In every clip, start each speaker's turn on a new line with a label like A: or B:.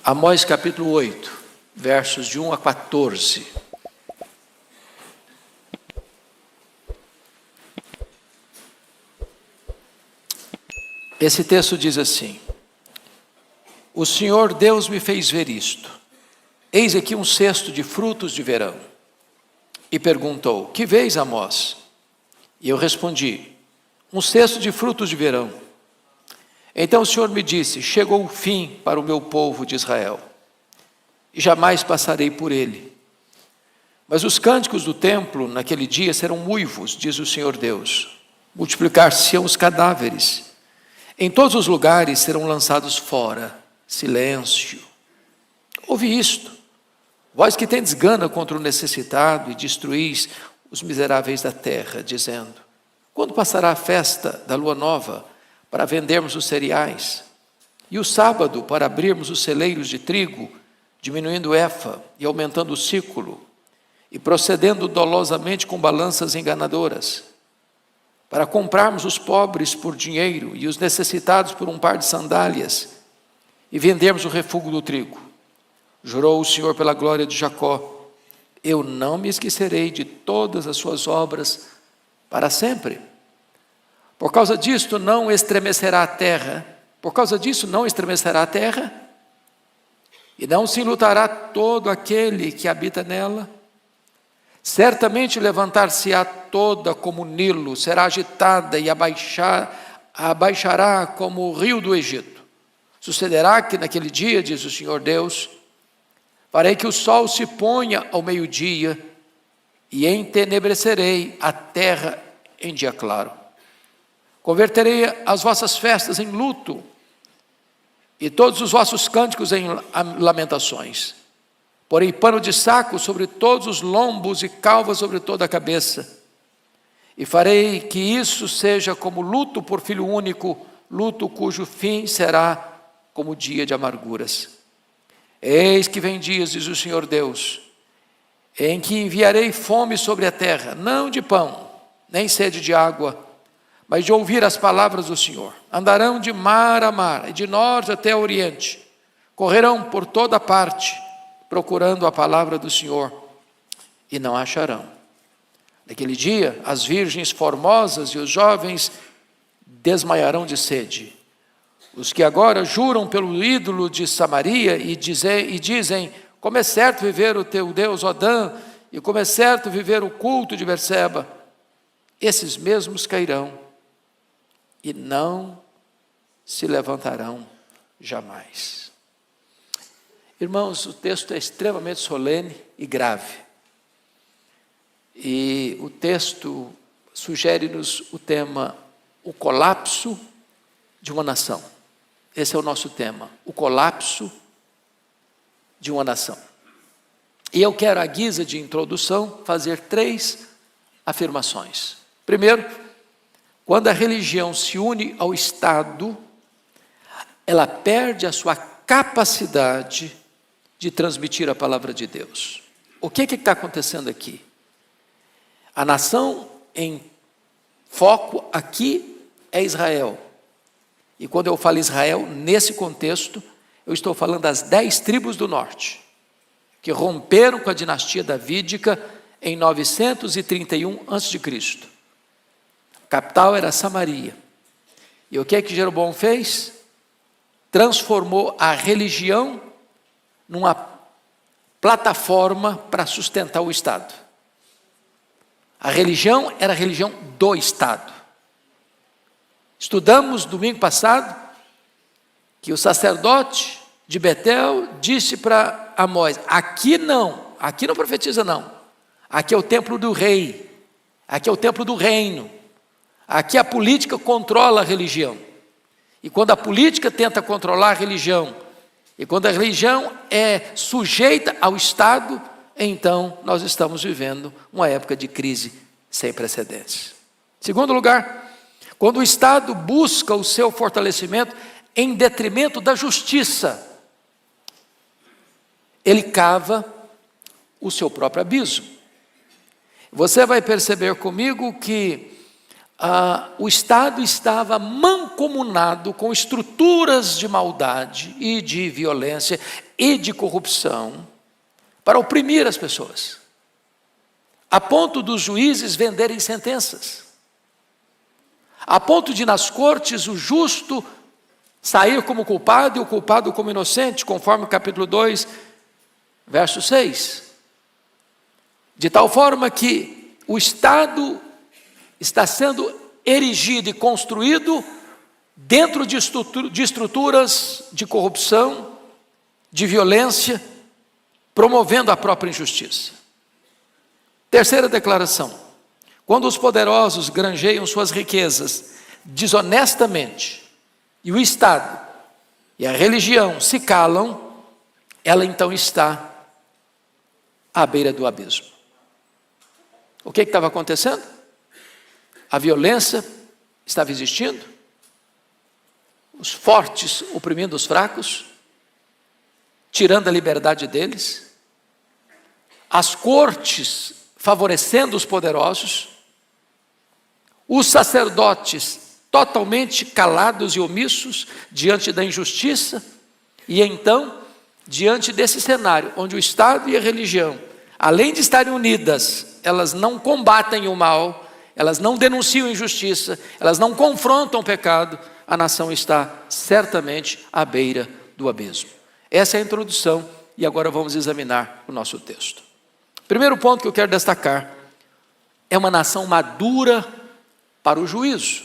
A: Amós capítulo 8, versos de 1 a 14. Esse texto diz assim: O Senhor Deus me fez ver isto. Eis aqui um cesto de frutos de verão. E perguntou: Que vês, Amós? E eu respondi: Um cesto de frutos de verão. Então o Senhor me disse: Chegou o fim para o meu povo de Israel, e jamais passarei por ele. Mas os cânticos do templo naquele dia serão uivos, diz o Senhor Deus. Multiplicar-se-ão os cadáveres. Em todos os lugares serão lançados fora. Silêncio. Ouve isto, vós que tendes gana contra o necessitado e destruís os miseráveis da terra, dizendo: Quando passará a festa da lua nova, para vendermos os cereais, e o sábado para abrirmos os celeiros de trigo, diminuindo o efa e aumentando o ciclo, e procedendo dolosamente com balanças enganadoras, para comprarmos os pobres por dinheiro e os necessitados por um par de sandálias, e vendermos o refúgio do trigo. Jurou o Senhor pela glória de Jacó: Eu não me esquecerei de todas as suas obras para sempre. Por causa disto não estremecerá a terra, por causa disso não estremecerá a terra, e não se lutará todo aquele que habita nela. Certamente levantar-se-á toda como o Nilo, será agitada e abaixará como o rio do Egito. Sucederá que naquele dia, diz o Senhor Deus, farei que o sol se ponha ao meio-dia e entenebrecerei a terra em dia claro. Converterei as vossas festas em luto e todos os vossos cânticos em lamentações. Porei pano de saco sobre todos os lombos e calvas sobre toda a cabeça. E farei que isso seja como luto por filho único, luto cujo fim será como dia de amarguras. Eis que vem dias, diz o Senhor Deus, em que enviarei fome sobre a terra, não de pão, nem sede de água, mas de ouvir as palavras do Senhor. Andarão de mar a mar, e de norte até o oriente, correrão por toda parte, procurando a palavra do Senhor, e não acharão. Naquele dia, as virgens formosas e os jovens desmaiarão de sede. Os que agora juram pelo ídolo de Samaria e dizem: Como é certo viver o teu Deus Odã, e como é certo viver o culto de Berseba, esses mesmos cairão e não se levantarão jamais. Irmãos, o texto é extremamente solene e grave. E o texto sugere-nos o tema: o colapso de uma nação. Esse é o nosso tema, o colapso de uma nação. E eu quero, à guisa de introdução, fazer 3 afirmações. Primeiro, quando a religião se une ao Estado, ela perde a sua capacidade de transmitir a palavra de Deus. O que está acontecendo aqui? A nação em foco aqui é Israel. E quando eu falo Israel, nesse contexto, eu estou falando das 10 tribos do norte, que romperam com a dinastia davídica em 931 a.C. A capital era Samaria. E o que é que Jeroboão fez? Transformou a religião numa plataforma para sustentar o Estado. A religião era a religião do Estado. Estudamos domingo passado que o sacerdote de Betel disse para Amós: aqui não profetiza não. Aqui é o templo do rei, aqui é o templo do reino. Aqui a política controla a religião. E quando a política tenta controlar a religião, e quando a religião é sujeita ao Estado, então nós estamos vivendo uma época de crise sem precedentes. Segundo lugar, quando o Estado busca o seu fortalecimento em detrimento da justiça, ele cava o seu próprio abismo. Você vai perceber comigo que o Estado estava mancomunado com estruturas de maldade e de violência e de corrupção para oprimir as pessoas, a ponto dos juízes venderem sentenças, a ponto de nas cortes o justo sair como culpado e o culpado como inocente, conforme o capítulo 2, verso 6. De tal forma que o Estado está sendo erigido e construído dentro de estruturas de corrupção, de violência, promovendo a própria injustiça. Terceira declaração: quando os poderosos granjeiam suas riquezas desonestamente, e o Estado e a religião se calam, ela então está à beira do abismo. O que estava acontecendo? A violência estava existindo, os fortes oprimindo os fracos, tirando a liberdade deles, as cortes favorecendo os poderosos, os sacerdotes totalmente calados e omissos diante da injustiça, e então, diante desse cenário, onde o Estado e a religião, além de estarem unidas, elas não combatem o mal, elas não denunciam injustiça, elas não confrontam o pecado, a nação está certamente à beira do abismo. Essa é a introdução e agora vamos examinar o nosso texto. Primeiro ponto que eu quero destacar é uma nação madura para o juízo.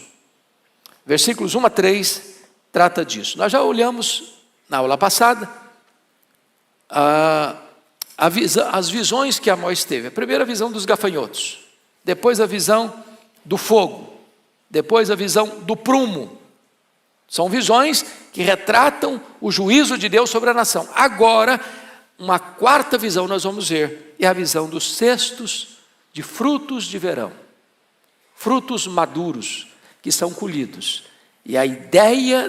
A: Versículos 1 a 3 trata disso. Nós já olhamos na aula passada as visões que Amós teve. A primeira visão dos gafanhotos, depois a visão do fogo, depois a visão do prumo. São visões que retratam o juízo de Deus sobre a nação. Agora, uma quarta visão nós vamos ver, é a visão dos cestos de frutos de verão. Frutos maduros que são colhidos. E a ideia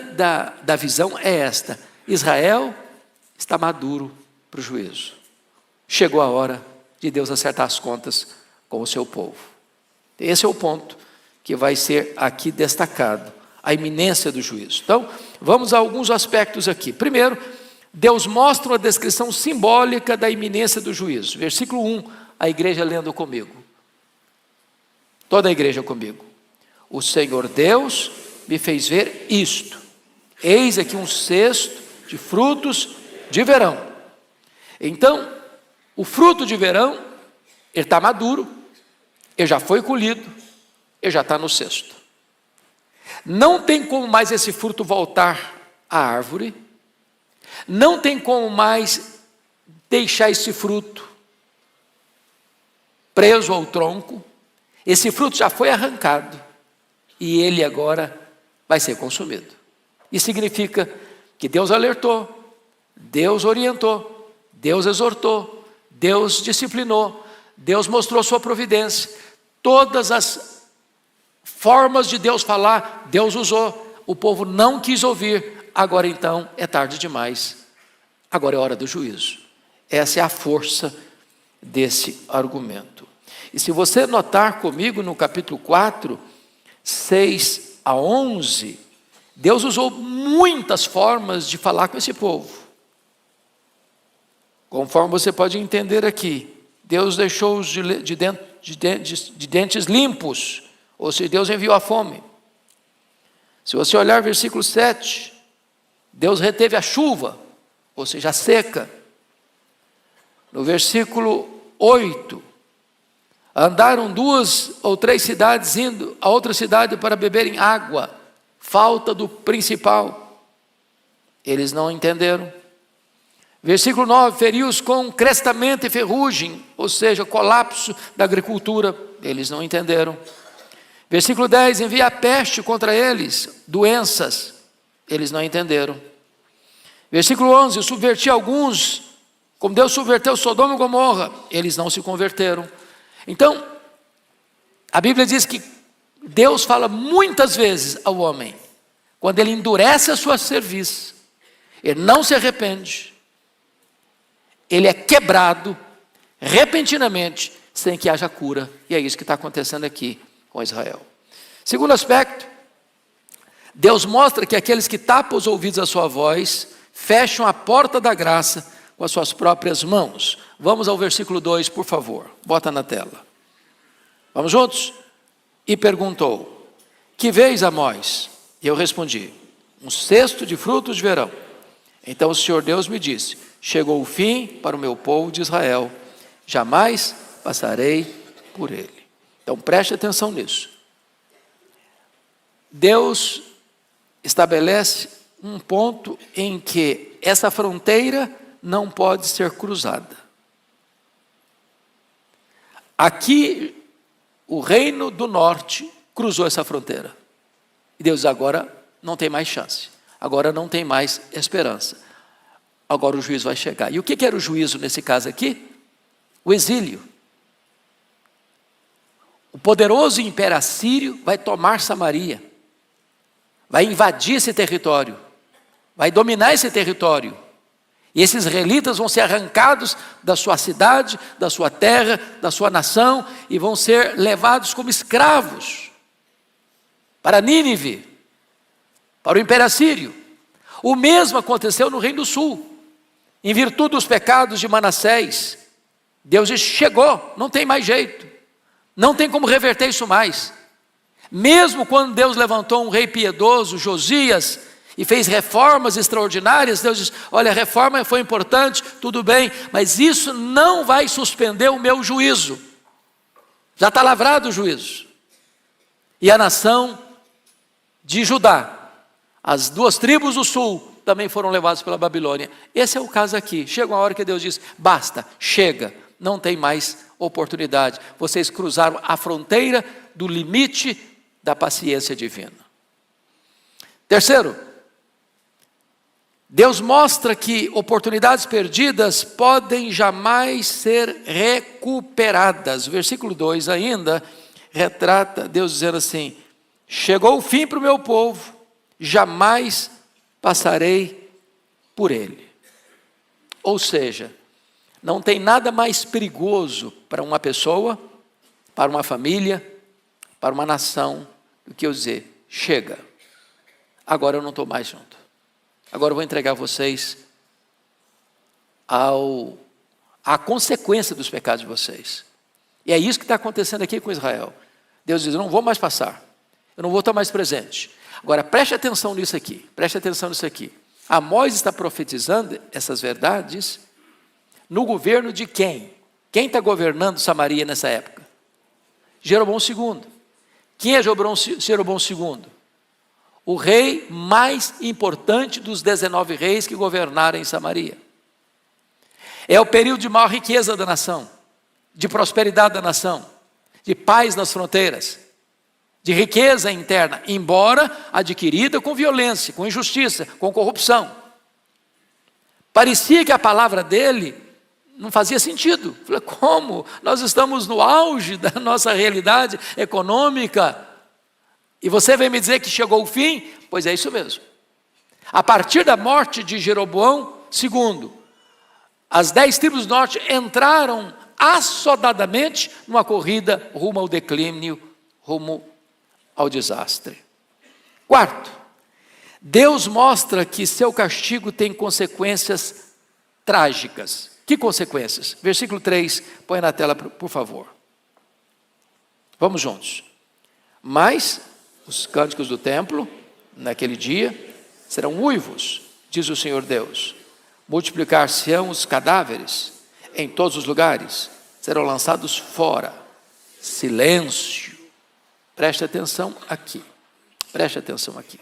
A: da visão é esta: Israel está maduro para o juízo. Chegou a hora de Deus acertar as contas com o seu povo. Esse é o ponto que vai ser aqui destacado, a iminência do juízo. Então, vamos a alguns aspectos aqui. Primeiro, Deus mostra uma descrição simbólica da iminência do juízo. Versículo 1, a igreja lendo comigo. Toda a igreja comigo. O Senhor Deus me fez ver isto. Eis aqui um cesto de frutos de verão. Então, o fruto de verão, ele está maduro, ele já foi colhido, ele já está no cesto. Não tem como mais esse fruto voltar à árvore, não tem como mais deixar esse fruto preso ao tronco. Esse fruto já foi arrancado e ele agora vai ser consumido. Isso significa que Deus alertou, Deus orientou, Deus exortou, Deus disciplinou, Deus mostrou sua providência. Todas as formas de Deus falar, Deus usou. O povo não quis ouvir. Agora então é tarde demais. Agora é hora do juízo. Essa é a força desse argumento. E se você notar comigo no capítulo 4, 6 a 11, Deus usou muitas formas de falar com esse povo. Conforme você pode entender aqui, Deus deixou-os de dentes limpos, ou seja, Deus enviou a fome. Se você olhar versículo 7, Deus reteve a chuva, ou seja, a seca. No versículo 8, andaram 2 ou 3 cidades indo a outra cidade para beberem água, falta do principal. Eles não entenderam. Versículo 9, feriu-os com crestamento e ferrugem, ou seja, colapso da agricultura. Eles não entenderam. Versículo 10, envia a peste contra eles, doenças. Eles não entenderam. Versículo 11, subverti alguns, como Deus subverteu Sodoma e Gomorra. Eles não se converteram. Então, a Bíblia diz que Deus fala muitas vezes ao homem, quando ele endurece a sua cerviz, ele não se arrepende, ele é quebrado repentinamente, sem que haja cura. E é isso que está acontecendo aqui com Israel. Segundo aspecto, Deus mostra que aqueles que tapam os ouvidos à sua voz, fecham a porta da graça com as suas próprias mãos. Vamos ao versículo 2, por favor. Bota na tela. Vamos juntos? E perguntou: que vês, Amós? E eu respondi: um cesto de frutos de verão. Então o Senhor Deus me disse: chegou o fim para o meu povo de Israel, jamais passarei por ele. Então preste atenção nisso. Deus estabelece um ponto em que essa fronteira não pode ser cruzada. Aqui, o reino do norte cruzou essa fronteira. E Deus diz: agora não tem mais chance. Agora não tem mais esperança. Agora o juízo vai chegar. E o que era o juízo nesse caso aqui? O exílio. O poderoso império assírio vai tomar Samaria. Vai invadir esse território. Vai dominar esse território. E esses israelitas vão ser arrancados da sua cidade, da sua terra, da sua nação, e vão ser levados como escravos para Nínive, para o império assírio. O mesmo aconteceu no Reino do Sul, em virtude dos pecados de Manassés. Deus disse: chegou, não tem mais jeito, não tem como reverter isso mais. Mesmo quando Deus levantou um rei piedoso, Josias, e fez reformas extraordinárias, Deus diz: olha, a reforma foi importante, tudo bem, mas isso não vai suspender o meu juízo. Já está lavrado o juízo. E a nação de Judá, as 2 tribos do sul, também foram levadas pela Babilônia. Esse é o caso aqui. Chega uma hora que Deus diz: basta, chega, não tem mais oportunidade. Vocês cruzaram a fronteira do limite da paciência divina. Terceiro, Deus mostra que oportunidades perdidas podem jamais ser recuperadas. O versículo 2 ainda retrata Deus dizendo assim: chegou o fim para o meu povo, jamais passarei por ele. Ou seja, não tem nada mais perigoso para uma pessoa, para uma família, para uma nação, do que eu dizer: chega, agora eu não estou mais junto. Agora eu vou entregar vocês à consequência dos pecados de vocês. E é isso que está acontecendo aqui com Israel. Deus diz: eu não vou mais passar, eu não vou estar mais presente. Agora preste atenção nisso aqui, preste atenção nisso aqui. Amós está profetizando essas verdades no governo de quem? Quem está governando Samaria nessa época? Jeroboão II. Quem é Jeroboão II? O rei mais importante dos 19 reis que governaram em Samaria. É o período de maior riqueza da nação, de prosperidade da nação, de paz nas fronteiras, de riqueza interna, embora adquirida com violência, com injustiça, com corrupção. Parecia que a palavra dele não fazia sentido. Falei: como? Nós estamos no auge da nossa realidade econômica e você vem me dizer que chegou o fim? Pois é isso mesmo. A partir da morte de Jeroboão II, as 10 tribos do norte entraram assodadamente numa corrida rumo ao declínio, rumo ao desastre. Quarto, Deus mostra que seu castigo tem consequências trágicas. Que consequências? Versículo 3, põe na tela, por favor. Vamos juntos. Mas os cânticos do templo, naquele dia, serão uivos, diz o Senhor Deus. Multiplicar-se-ão os cadáveres em todos os lugares, serão lançados fora. Silêncio. Preste atenção aqui. Preste atenção aqui.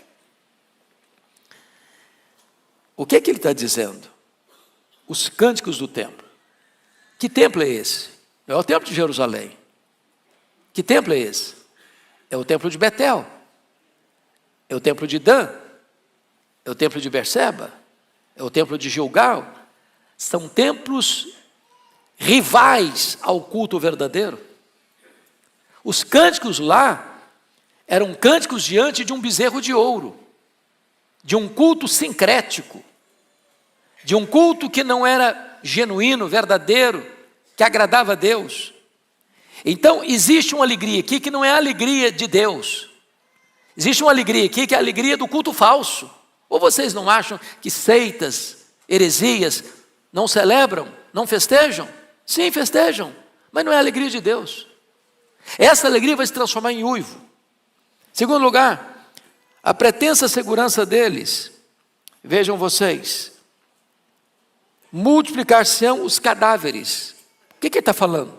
A: O que ele está dizendo? Os cânticos do templo. Que templo é esse? Não é o templo de Jerusalém. Que templo é esse? É o templo de Betel. É o templo de Dan. É o templo de Berseba. É o templo de Gilgal. São templos rivais ao culto verdadeiro. Os cânticos lá eram cânticos diante de um bezerro de ouro, de um culto sincrético, de um culto que não era genuíno, verdadeiro, que agradava a Deus. Então existe uma alegria aqui que não é a alegria de Deus, Existe uma alegria aqui que é a alegria do culto falso. Ou vocês não acham que seitas, heresias, não celebram, não festejam? Sim, festejam, mas não é a alegria de Deus. Essa alegria vai se transformar em uivo. Segundo lugar, a pretensa segurança deles, vejam vocês, multiplicar-se-ão os cadáveres. O que ele está falando?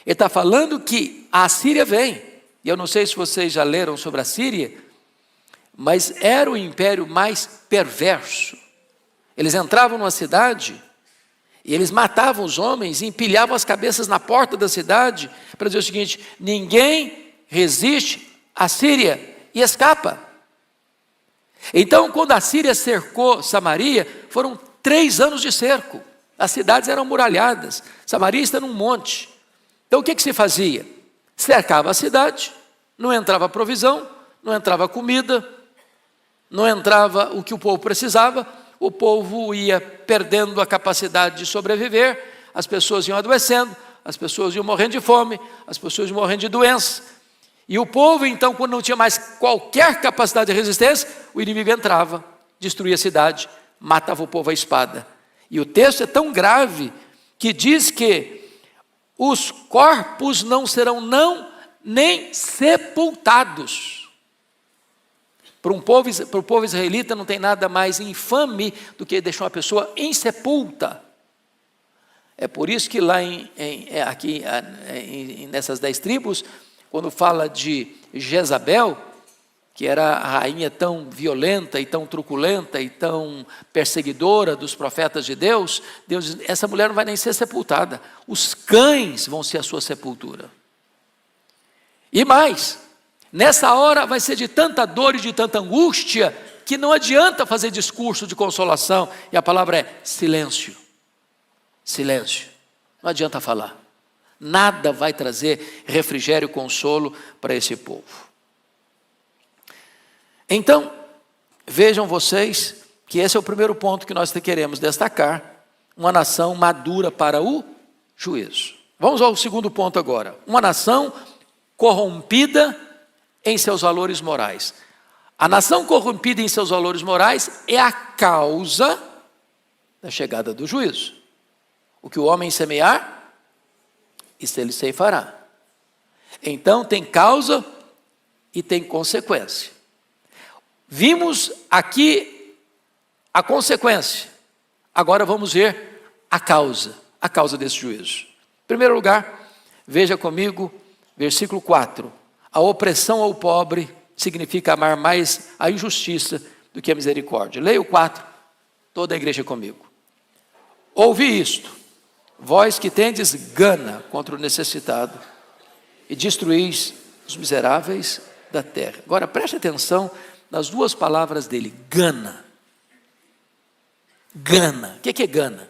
A: Ele está falando que a Assíria vem, e eu não sei se vocês já leram sobre a Síria, mas era o império mais perverso. Eles entravam numa cidade e eles matavam os homens e empilhavam as cabeças na porta da cidade para dizer o seguinte: ninguém resiste à Síria e escapa. Então, quando a Síria cercou Samaria, foram 3 anos de cerco. As cidades eram muralhadas, Samaria está num monte. Então o que se fazia? Cercava a cidade, não entrava provisão, não entrava comida, não entrava o que o povo precisava, o povo ia perdendo a capacidade de sobreviver, as pessoas iam adoecendo, as pessoas iam morrendo de fome, as pessoas iam morrendo de doença. E o povo, então, quando não tinha mais qualquer capacidade de resistência, o inimigo entrava, destruía a cidade, matava o povo à espada. E o texto é tão grave que diz que os corpos não serão nem sepultados. Para o povo israelita não tem nada mais infame do que deixar uma pessoa insepulta. É por isso que lá nessas 10 tribos, quando fala de Jezabel, que era a rainha tão violenta e tão truculenta e tão perseguidora dos profetas de Deus, Deus diz: essa mulher não vai nem ser sepultada, os cães vão ser a sua sepultura. E mais, nessa hora vai ser de tanta dor e de tanta angústia, que não adianta fazer discurso de consolação, e a palavra é silêncio. Silêncio, não adianta falar, nada vai trazer refrigério e consolo para esse povo. Então, vejam vocês que esse é o primeiro ponto que nós queremos destacar, uma nação madura para o juízo. Vamos ao segundo ponto agora, uma nação corrompida em seus valores morais. A nação corrompida em seus valores morais é a causa da chegada do juízo. O que o homem semear, isso ele ceifará. Então tem causa e tem consequência. Vimos aqui a consequência, agora vamos ver a causa desse juízo. Em primeiro lugar, veja comigo, versículo 4. A opressão ao pobre significa amar mais a injustiça do que a misericórdia. Leia o 4, toda a igreja comigo. Ouvi isto, vós que tendes gana contra o necessitado e destruís os miseráveis da terra. Agora preste atenção nas 2 palavras dele, gana. Gana, o que é gana?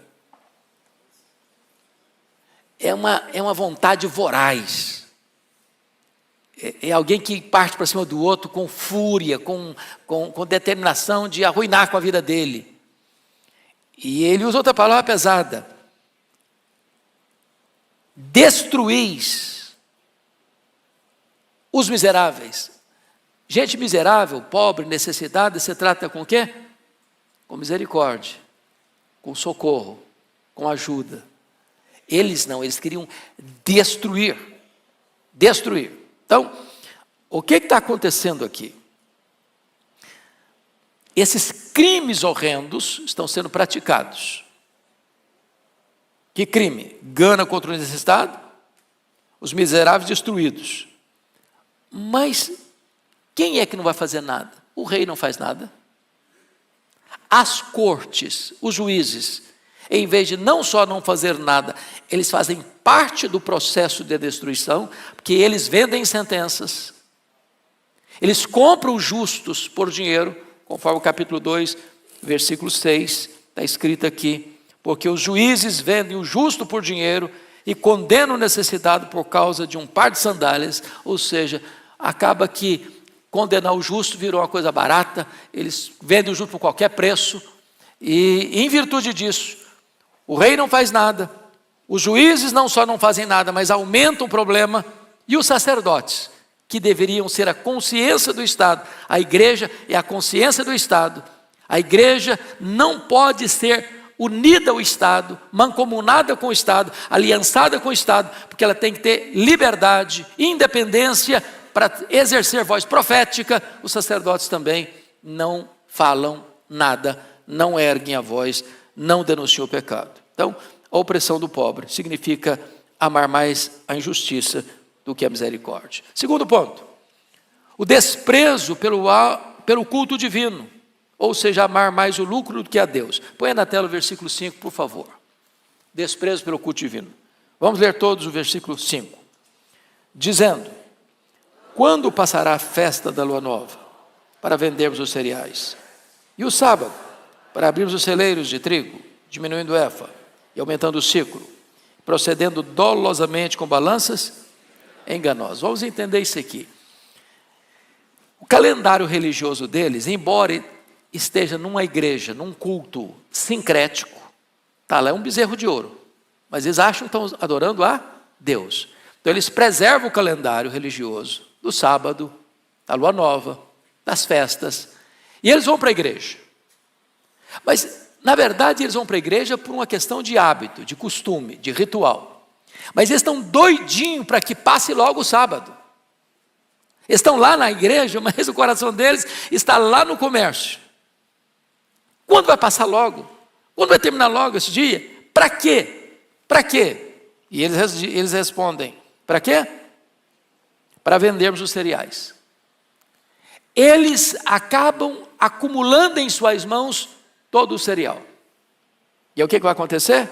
A: É uma vontade voraz. É alguém que parte para cima do outro com fúria, com determinação de arruinar com a vida dele. E ele usa outra palavra pesada. Destruís os miseráveis. Gente miserável, pobre, necessitada, se trata com o quê? Com misericórdia, com socorro, com ajuda. Eles não, eles queriam destruir. Destruir. Então, o que está acontecendo aqui? Esses crimes horrendos estão sendo praticados. Que crime? Gana contra o necessitado, os miseráveis destruídos. Mas quem é que não vai fazer nada? O rei não faz nada. As cortes, os juízes, em vez de não só não fazer nada, eles fazem parte do processo de destruição, porque eles vendem sentenças. Eles compram os justos por dinheiro, conforme o capítulo 2, versículo 6, está escrito aqui. Porque os juízes vendem o justo por dinheiro e condenam o necessitado por causa de um par de sandálias, ou seja, acaba que condenar o justo virou uma coisa barata, eles vendem o justo por qualquer preço, e em virtude disso, o rei não faz nada, os juízes não só não fazem nada, mas aumentam o problema, e os sacerdotes, que deveriam ser a consciência do Estado. A igreja é a consciência do Estado. A igreja não pode ser unida ao Estado, mancomunada com o Estado, aliançada com o Estado, porque ela tem que ter liberdade, independência para exercer voz profética. Os sacerdotes também não falam nada, não erguem a voz, não denunciam o pecado. Então, a opressão do pobre significa amar mais a injustiça do que a misericórdia. Segundo ponto, o desprezo pelo culto divino, ou seja, amar mais o lucro do que a Deus. Põe na tela o versículo 5, por favor. Desprezo pelo culto divino. Vamos ler todos o versículo 5. Dizendo: quando passará a festa da lua nova, para vendermos os cereais, e o sábado, para abrirmos os celeiros de trigo, diminuindo o efa e aumentando o ciclo, procedendo dolosamente com balanças enganosas. Vamos entender isso aqui. O calendário religioso deles, embora esteja numa igreja, num culto sincrético, tá lá, é um bezerro de ouro, mas eles acham que estão adorando a Deus. Então eles preservam o calendário religioso do sábado, da lua nova, das festas, e eles vão para a igreja. Mas, na verdade, eles vão para a igreja por uma questão de hábito, de costume, de ritual. Mas eles estão doidinhos para que passe logo o sábado. Eles estão lá na igreja, mas o coração deles está lá no comércio. Quando vai passar logo? Quando vai terminar logo esse dia? Para quê? Para quê? E eles respondem: para quê? Para vendermos os cereais. Eles acabam acumulando em suas mãos todo o cereal. E aí o que vai acontecer?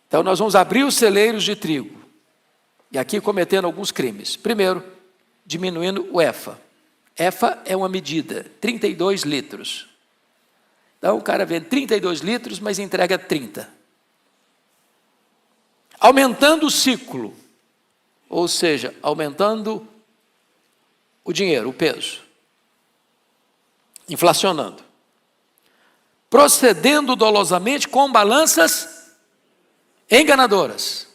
A: Então nós vamos abrir os celeiros de trigo. E aqui cometendo alguns crimes. Primeiro, diminuindo o efa. Efa é uma medida, 32 litros. Então o cara vende 32 litros, mas entrega 30. Aumentando o ciclo, ou seja, aumentando o dinheiro, o peso. Inflacionando. Procedendo dolosamente com balanças enganadoras.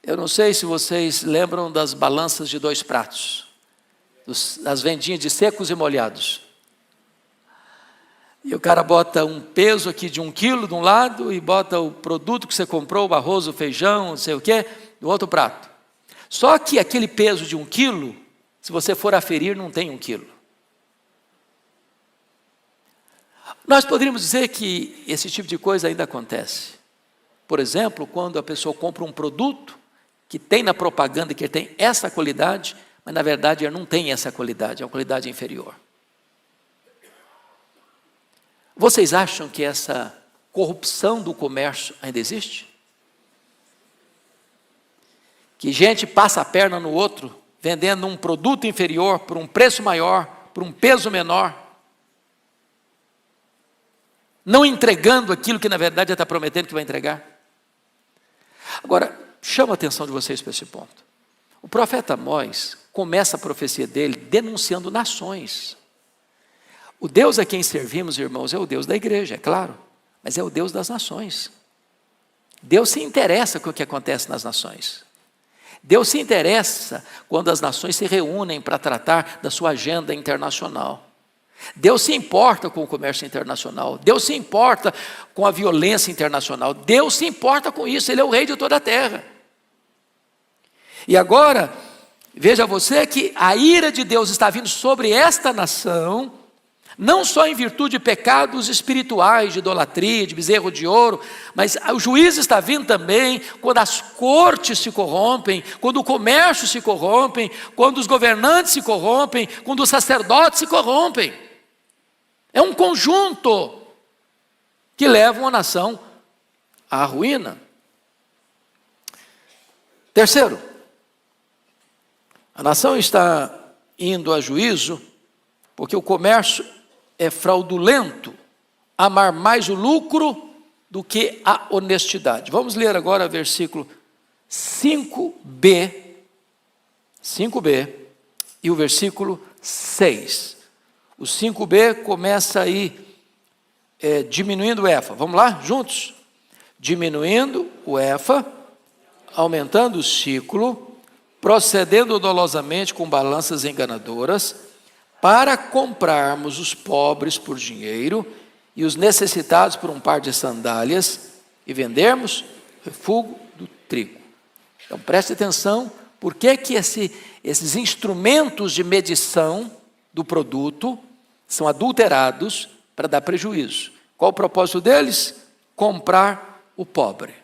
A: Eu não sei se vocês lembram das balanças de 2 pratos, das vendinhas de secos e molhados. E o cara bota um peso aqui de 1 quilo de um lado e bota o produto que você comprou, o arroz, o feijão, não sei o quê, do outro prato. Só que aquele peso de 1 quilo, se você for aferir, não tem 1 quilo. Nós poderíamos dizer que esse tipo de coisa ainda acontece. Por exemplo, quando a pessoa compra um produto que tem na propaganda que ele tem essa qualidade, mas na verdade ele não tem essa qualidade, é uma qualidade inferior. Vocês acham que essa corrupção do comércio ainda existe? Que gente passa a perna no outro, vendendo um produto inferior por um preço maior, por um peso menor, não entregando aquilo que na verdade está prometendo que vai entregar. Agora, chama a atenção de vocês para esse ponto. O profeta Amós começa a profecia dele denunciando nações. O Deus a quem servimos, irmãos, é o Deus da igreja, é claro, mas é o Deus das nações. Deus se interessa com o que acontece nas nações. Deus se interessa quando as nações se reúnem para tratar da sua agenda internacional. Deus se importa com o comércio internacional. Deus se importa com a violência internacional. Deus se importa com isso. Ele é o rei de toda a terra. E agora, veja você que a ira de Deus está vindo sobre esta nação, não só em virtude de pecados espirituais, de idolatria, de bezerro de ouro, mas o juízo está vindo também quando as cortes se corrompem, quando o comércio se corrompe, quando os governantes se corrompem, quando os sacerdotes se corrompem. É um conjunto que leva uma nação à ruína. Terceiro, a nação está indo a juízo porque o comércio é fraudulento, amar mais o lucro do que a honestidade. Vamos ler agora o versículo 5b e o versículo 6. O 5b começa aí diminuindo o efa. Vamos lá, juntos? Diminuindo o efa, aumentando o ciclo, procedendo dolosamente com balanças enganadoras, para comprarmos os pobres por dinheiro e os necessitados por um par de sandálias e vendermos o refúgio do trigo. Então preste atenção, por que esses instrumentos de medição do produto são adulterados para dar prejuízo. Qual o propósito deles? Comprar o pobre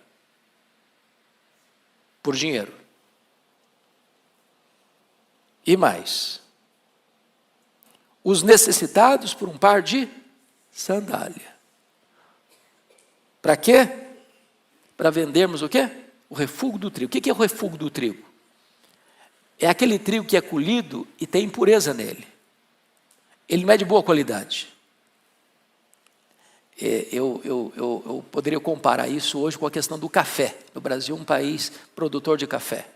A: por dinheiro. E mais, os necessitados por um par de sandália. Para quê? Para vendermos o quê? O refúgio do trigo. O que é o refúgio do trigo? É aquele trigo que é colhido e tem impureza nele. Ele não é de boa qualidade. Eu poderia comparar isso hoje com a questão do café. No Brasil, um país produtor de café.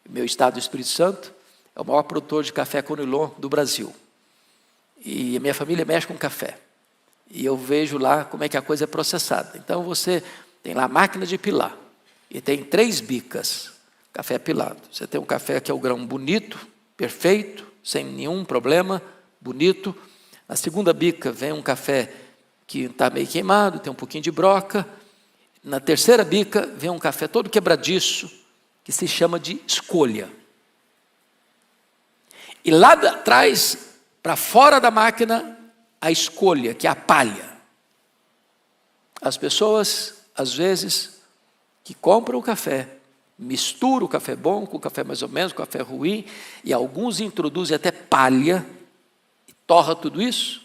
A: Meu estado do Espírito Santo é o maior produtor de café Conilon do Brasil. E a minha família mexe com café. E eu vejo lá como é que a coisa é processada. Então você tem lá a máquina de pilar. E tem 3 bicas, café pilado. Você tem um café que é o grão bonito, perfeito, sem nenhum problema, bonito. Na segunda bica vem um café que está meio queimado, tem um pouquinho de broca. Na terceira bica vem um café todo quebradiço, que se chama de escolha. E lá atrás, para fora da máquina, a escolha, que é a palha. As pessoas, às vezes, que compram o café, misturam o café bom com o café mais ou menos, com o café ruim, e alguns introduzem até palha, e torra tudo isso,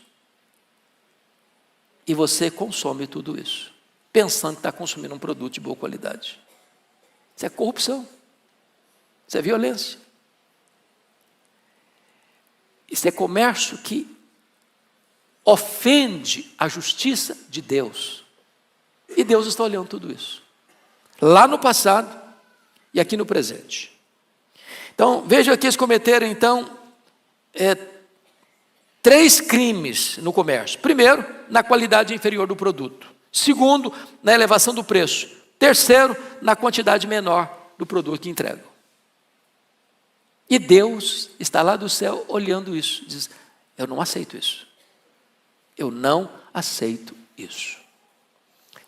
A: e você consome tudo isso, pensando que está consumindo um produto de boa qualidade. Isso é corrupção, isso é violência. Isso é comércio que ofende a justiça de Deus. E Deus está olhando tudo isso. Lá no passado e aqui no presente. Então, veja que eles cometeram, então, 3 crimes no comércio. Primeiro, na qualidade inferior do produto. Segundo, na elevação do preço. Terceiro, na quantidade menor do produto que entregam. E Deus está lá do céu olhando isso. Diz, eu não aceito isso. Eu não aceito isso.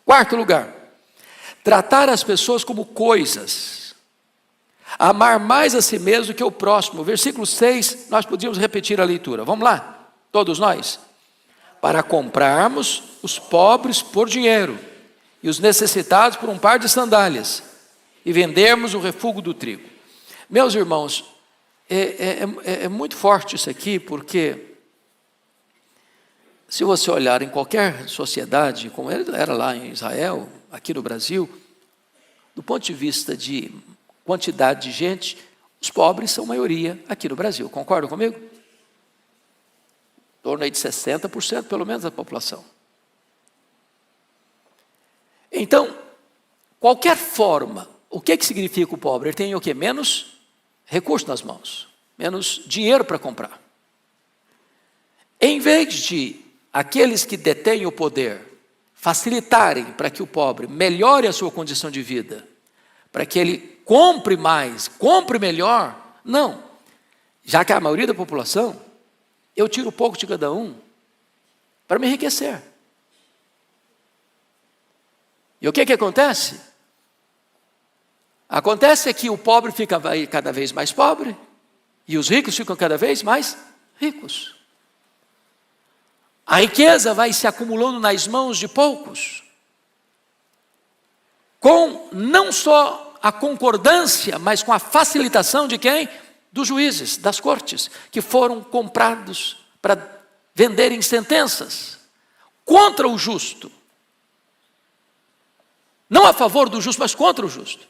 A: Quarto lugar, tratar as pessoas como coisas. Amar mais a si mesmo que o próximo. Versículo 6, nós podíamos repetir a leitura. Vamos lá, todos nós. Para comprarmos os pobres por dinheiro e os necessitados por um par de sandálias e vendermos o refúgio do trigo. Meus irmãos, é muito forte isso aqui, porque se você olhar em qualquer sociedade, como era lá em Israel, aqui no Brasil, do ponto de vista de quantidade de gente, os pobres são maioria aqui no Brasil. Concordam comigo? Em torno aí de 60% pelo menos da população. Então, qualquer forma, o que significa o pobre? Ele tem o quê? Menos recurso nas mãos, menos dinheiro para comprar. Em vez de aqueles que detêm o poder facilitarem para que o pobre melhore a sua condição de vida, para que ele compre mais, compre melhor, não. Já que a maioria da população, eu tiro um pouco de cada um para me enriquecer. E o que acontece? Acontece que o pobre fica cada vez mais pobre e os ricos ficam cada vez mais ricos. A riqueza vai se acumulando nas mãos de poucos, com não só a concordância, mas com a facilitação de quem? Dos juízes, das cortes, que foram comprados para venderem sentenças contra o justo. Não a favor do justo, mas contra o justo.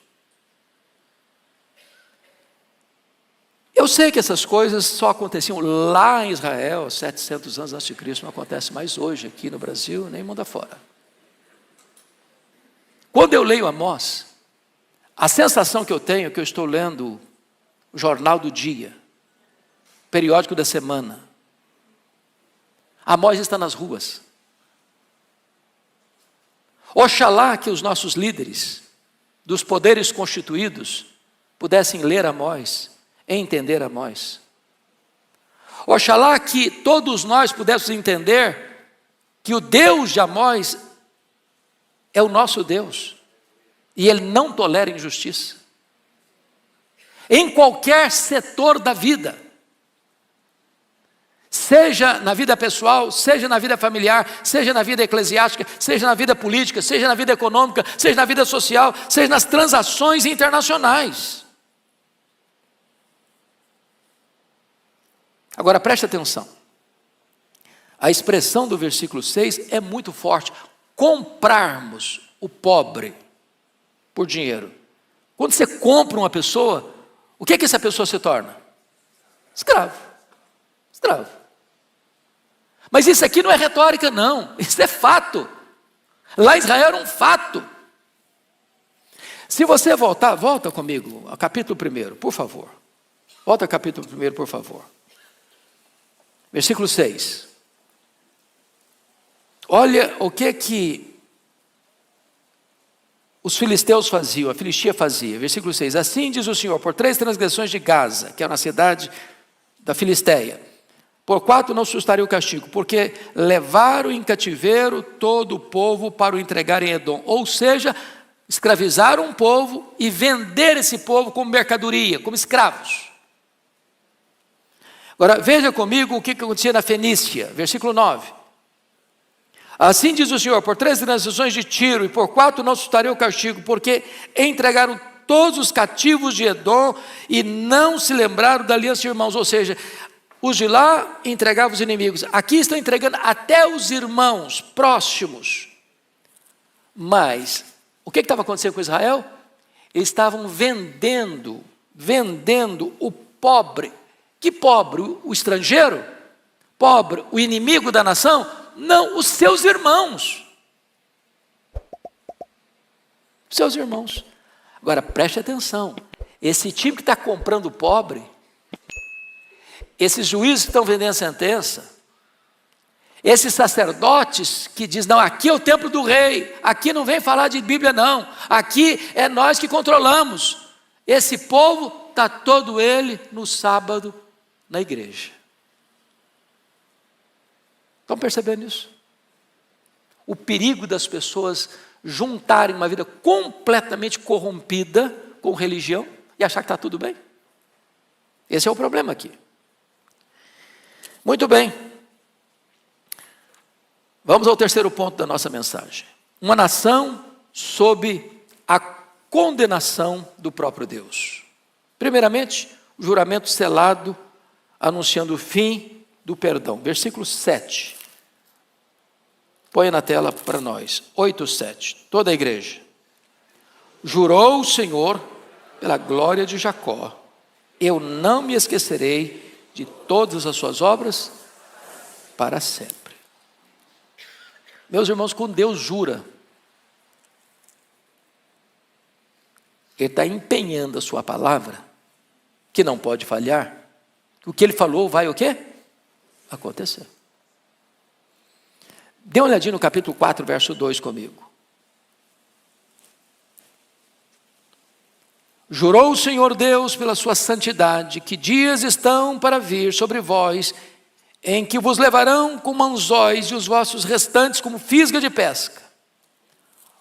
A: Eu sei que essas coisas só aconteciam lá em Israel, 700 anos antes de Cristo, não acontece mais hoje aqui no Brasil, nem mundo afora. Quando eu leio Amós, a sensação que eu tenho é que eu estou lendo o jornal do dia, periódico da semana. Amós está nas ruas. Oxalá que os nossos líderes, dos poderes constituídos, pudessem ler Amós, entender Amós. Oxalá que todos nós pudéssemos entender que o Deus de Amós é o nosso Deus, e Ele não tolera injustiça, em qualquer setor da vida, seja na vida pessoal, seja na vida familiar, seja na vida eclesiástica, seja na vida política, seja na vida econômica, seja na vida social, seja nas transações internacionais. Agora preste atenção, a expressão do versículo 6 é muito forte: comprarmos o pobre por dinheiro. Quando você compra uma pessoa, o que é que essa pessoa se torna? Escravo. Escravo. Mas isso aqui não é retórica, não, isso é fato. Lá em Israel era um fato. Se você volta comigo ao capítulo 1, por favor. Volta ao capítulo 1, por favor. Versículo 6. Olha o que os filisteus faziam, a Filistia fazia. Versículo 6. Assim diz o Senhor: por 3 transgressões de Gaza, que era uma cidade da Filisteia, por 4 não sustaria o castigo, porque levaram em cativeiro todo o povo para o entregar em Edom. Ou seja, escravizaram um povo e vender esse povo como mercadoria, como escravos. Agora veja comigo o que acontecia na Fenícia, versículo 9. Assim diz o Senhor: por 3 transgressões de Tiro e por 4 não sustaria o castigo, porque entregaram todos os cativos de Edom e não se lembraram da aliança de irmãos. Ou seja, os de lá entregavam os inimigos, aqui estão entregando até os irmãos próximos. Mas o que estava acontecendo com Israel? Eles estavam vendendo o pobre. Que pobre? O estrangeiro? Pobre, o inimigo da nação? Não, os seus irmãos. Os seus irmãos. Agora preste atenção, esse time que está comprando o pobre, esses juízes que estão vendendo sentença, esses sacerdotes que dizem: não, aqui é o templo do rei, aqui não vem falar de Bíblia não, aqui é nós que controlamos. Esse povo está todo ele no sábado na igreja. Estão percebendo isso? O perigo das pessoas juntarem uma vida completamente corrompida com religião e achar que está tudo bem. Esse é o problema aqui. Muito bem. Vamos ao terceiro ponto da nossa mensagem. Uma nação sob a condenação do próprio Deus. Primeiramente, o juramento selado anunciando o fim do perdão. Versículo 7. Põe na tela para nós. 8:7. Toda a igreja. Jurou o Senhor pela glória de Jacó: eu não me esquecerei de todas as suas obras para sempre. Meus irmãos, quando Deus jura, Ele está empenhando a sua palavra, que não pode falhar. O que Ele falou vai o quê? Acontecer. Dê uma olhadinha no capítulo 4, verso 2 comigo. Jurou o Senhor Deus pela sua santidade, que dias estão para vir sobre vós, em que vos levarão como anzóis e os vossos restantes como fisga de pesca.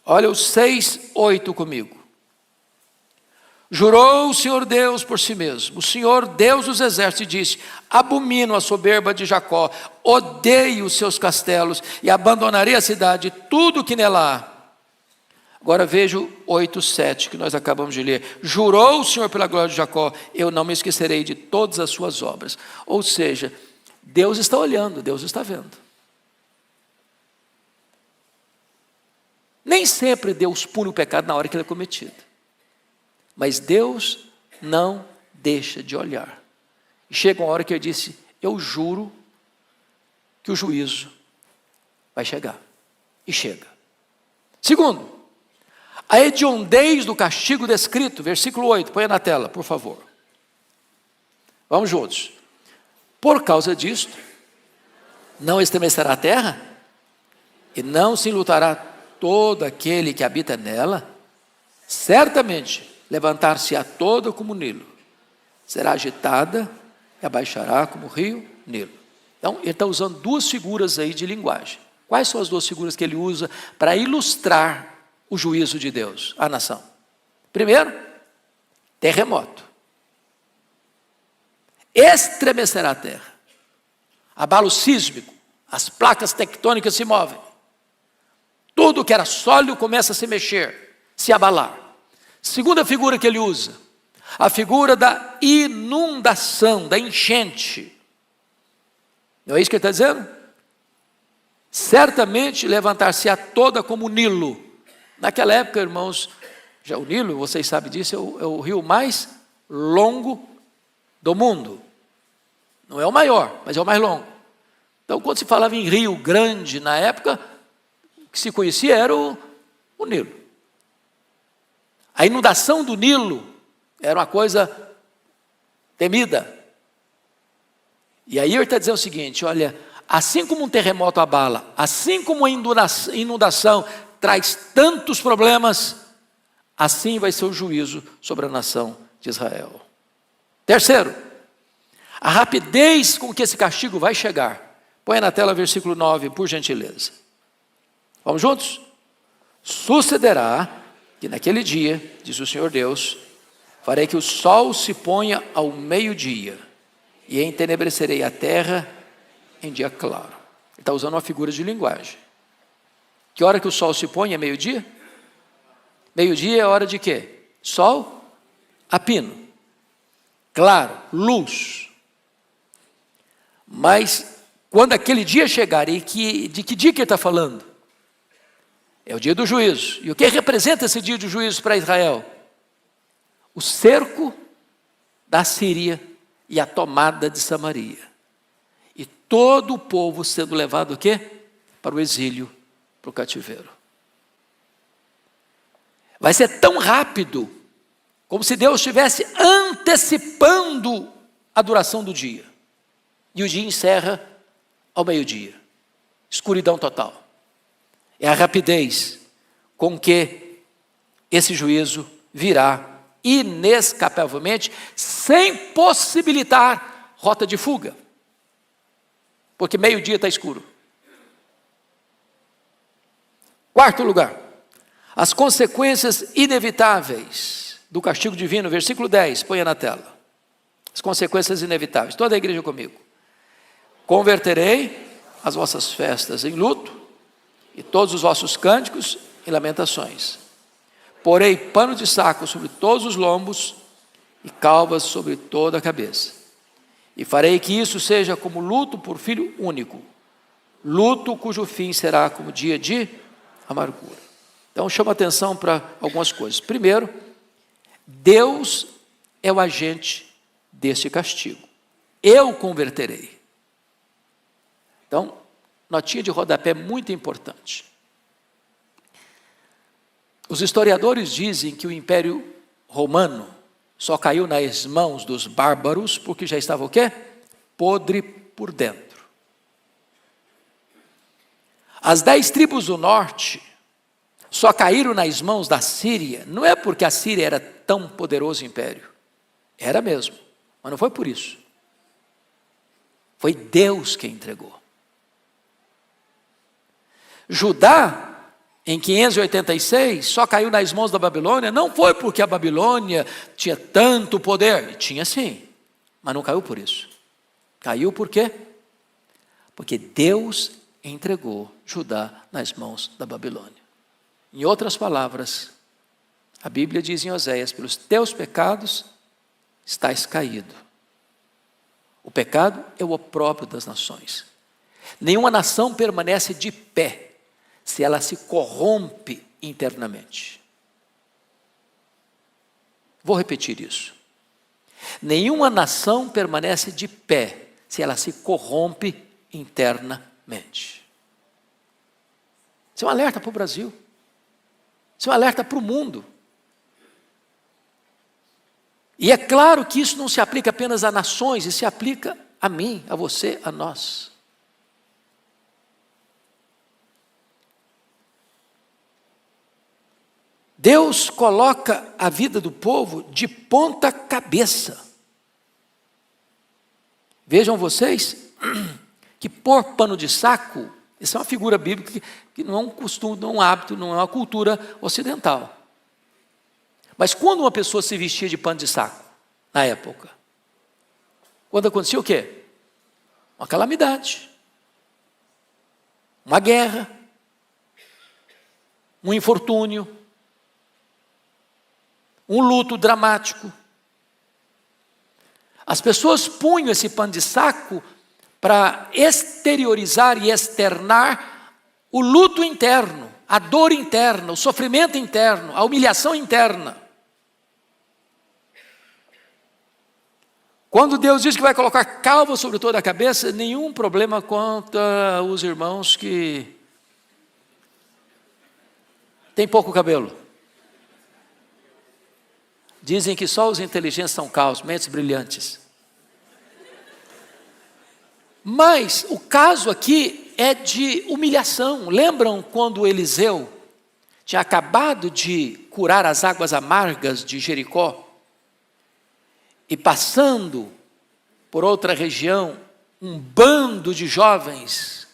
A: Olha o 6:8 comigo. Jurou o Senhor Deus por si mesmo, o Senhor Deus dos exércitos, e disse: abomino a soberba de Jacó, odeio os seus castelos e abandonarei a cidade e tudo que nela há. Agora veja o 8:7 que nós acabamos de ler. Jurou o Senhor pela glória de Jacó: eu não me esquecerei de todas as suas obras. Ou seja, Deus está olhando, Deus está vendo. Nem sempre Deus pune o pecado na hora que ele é cometido. Mas Deus não deixa de olhar. E chega uma hora que ele disse: eu juro que o juízo vai chegar. E chega. Segundo, a hediondez do castigo descrito, versículo 8, põe na tela, por favor. Vamos juntos. Por causa disto, não estremecerá a terra, e não se enlutará todo aquele que habita nela. Certamente levantar-se-á toda como o Nilo, será agitada e abaixará como o rio Nilo. Então, ele está usando duas figuras aí de linguagem. Quais são as duas figuras que ele usa para ilustrar o juízo de Deus à nação? Primeiro, terremoto. Estremecerá a terra. Abalo sísmico. As placas tectônicas se movem. Tudo que era sólido começa a se mexer, se abalar. Segunda figura que ele usa, a figura da inundação, da enchente. Não é isso que ele está dizendo? Certamente levantar-se-á toda como o Nilo. Naquela época, irmãos, já o Nilo, vocês sabem disso, é o rio mais longo do mundo. Não é o maior, mas é o mais longo. Então, quando se falava em rio grande na época, o que se conhecia era o Nilo. A inundação do Nilo era uma coisa temida. E aí ele está dizendo o seguinte, olha, assim como um terremoto abala, assim como a inundação traz tantos problemas, assim vai ser o juízo sobre a nação de Israel. Terceiro, a rapidez com que esse castigo vai chegar. Põe na tela versículo 9, por gentileza. Vamos juntos? Sucederá que naquele dia, diz o Senhor Deus, farei que o sol se ponha ao meio-dia, e entenebrecerei a terra em dia claro. Ele está usando uma figura de linguagem. Que hora que o sol se põe é meio-dia? Meio-dia é hora de quê? Sol a pino. Claro, luz. Mas quando aquele dia chegar, de que dia que ele está falando? É o dia do juízo. E o que representa esse dia de juízo para Israel? O cerco da Síria e a tomada de Samaria. E todo o povo sendo levado o quê? Para o exílio, para o cativeiro. Vai ser tão rápido, como se Deus estivesse antecipando a duração do dia. E o dia encerra ao meio-dia. Escuridão total. É a rapidez com que esse juízo virá inescapavelmente, sem possibilitar rota de fuga. Porque meio-dia está escuro. Quarto lugar, as consequências inevitáveis do castigo divino, versículo 10, ponha na tela. As consequências inevitáveis, toda a igreja comigo. Converterei as vossas festas em luto, e todos os vossos cânticos em lamentações. Porei pano de saco sobre todos os lombos, e calvas sobre toda a cabeça. E farei que isso seja como luto por filho único, luto cujo fim será como dia de amargura. Então chama atenção para algumas coisas. Primeiro, Deus é o agente deste castigo. Eu converterei. Então, notinha de rodapé muito importante. Os historiadores dizem que o Império Romano só caiu nas mãos dos bárbaros porque já estava o quê? Podre por dentro. As 10 tribos do norte só caíram nas mãos da Síria, não é porque a Síria era tão poderoso império. Era mesmo, mas não foi por isso. Foi Deus quem entregou. Judá, em 586, só caiu nas mãos da Babilônia, não foi porque a Babilônia tinha tanto poder, tinha sim, mas não caiu por isso. Caiu por quê? Porque Deus entregou Judá nas mãos da Babilônia. Em outras palavras, a Bíblia diz em Oséias, pelos teus pecados estás caído. O pecado é o opróbrio das nações. Nenhuma nação permanece de pé se ela se corrompe internamente. Vou repetir isso. Nenhuma nação permanece de pé se ela se corrompe internamente. Isso é um alerta para o Brasil. Isso é um alerta para o mundo. E é claro que isso não se aplica apenas a nações, isso se aplica a mim, a você, a nós. Deus coloca a vida do povo de ponta cabeça. Vejam vocês que pôr pano de saco, isso é uma figura bíblica que não é um costume, não é um hábito, não é uma cultura ocidental. Mas quando uma pessoa se vestia de pano de saco, na época, quando acontecia o quê? Uma calamidade, uma guerra, um infortúnio, um luto dramático. As pessoas punham esse pano de saco para exteriorizar e externar o luto interno, a dor interna, o sofrimento interno, a humilhação interna. Quando Deus diz que vai colocar calva sobre toda a cabeça, nenhum problema contra os irmãos que têm pouco cabelo. Dizem que só os inteligentes são calvos, mentes brilhantes. Mas o caso aqui é de humilhação. Lembram quando Eliseu tinha acabado de curar as águas amargas de Jericó? E passando por outra região, um bando de jovens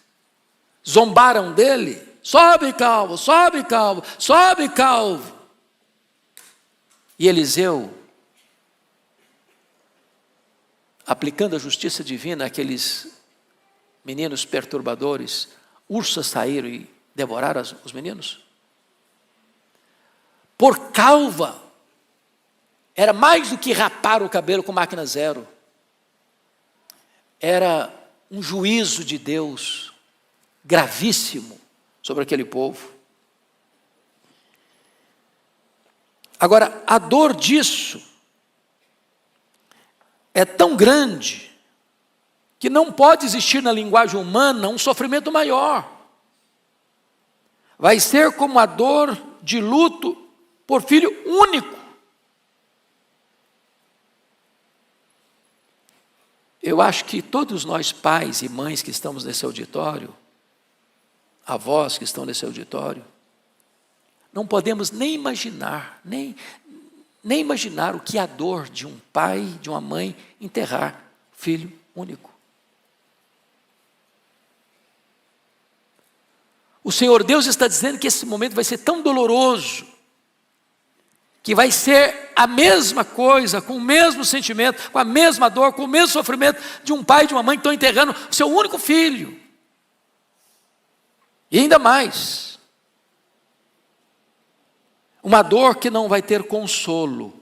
A: zombaram dele. Sobe calvo, sobe calvo, sobe calvo. E Eliseu, aplicando a justiça divina àqueles meninos perturbadores, ursas saíram e devoraram os meninos. Por calva, era mais do que rapar o cabelo com máquina zero. Era um juízo de Deus gravíssimo sobre aquele povo. Agora, a dor disso é tão grande que não pode existir na linguagem humana um sofrimento maior. Vai ser como a dor de luto por filho único. Eu acho que todos nós, pais e mães que estamos nesse auditório, avós que estão nesse auditório, não podemos nem imaginar, nem imaginar o que é a dor de um pai, de uma mãe, enterrar filho único. O Senhor Deus está dizendo que esse momento vai ser tão doloroso, que vai ser a mesma coisa, com o mesmo sentimento, com a mesma dor, com o mesmo sofrimento de um pai e de uma mãe que estão enterrando o seu único filho. E ainda mais, uma dor que não vai ter consolo,